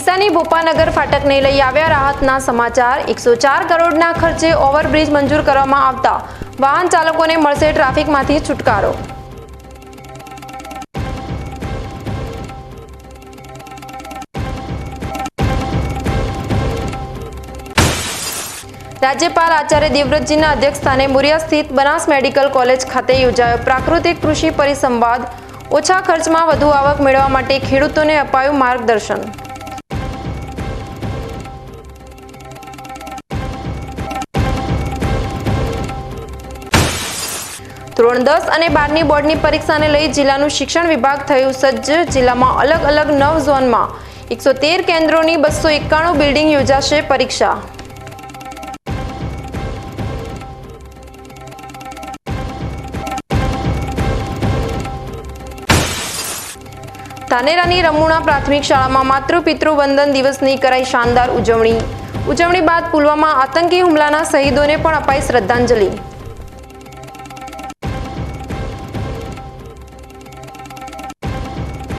ડીસાની ભોપાનગર ફાટકને લઈ આવ્યા રાહતના સમાચાર। 104 કરોડના ખર્ચે ઓવરબ્રિજ મંજૂર કરવામાં આવતા વાહન ચાલકોને મળશે ટ્રાફિકમાંથી છુટકારો। રાજ્યપાલ આચાર્ય દેવવ્રતજીના અધ્યક્ષસ્થાને મોરિયા સ્થિત બનાસ મેડિકલ કોલેજ ખાતે યોજાયો પ્રાકૃતિક કૃષિ પરિસંવાદ। ઓછા ખર્ચમાં વધુ આવક મેળવવા માટે ખેડૂતોને અપાયું માર્ગદર્શન। ધોરણ 10 અને 12ની બોર્ડની પરીક્ષાને લઈ જિલ્લાનું શિક્ષણ વિભાગ થયું સજ્જ। જિલ્લામાં અલગ અલગ 9 ઝોનમાં 113 કેન્દ્રોની 291 બિલ્ડિંગ યોજાશે પરીક્ષા। ધાનેરાની રમુણા પ્રાથમિક શાળામાં માતૃપિતૃ વંદન દિવસની કરાઈ શાનદાર ઉજવણી। ઉજવણી બાદ પુલવામા આતંકી હુમલાના શહીદોને પણ અપાઈ શ્રદ્ધાંજલિ।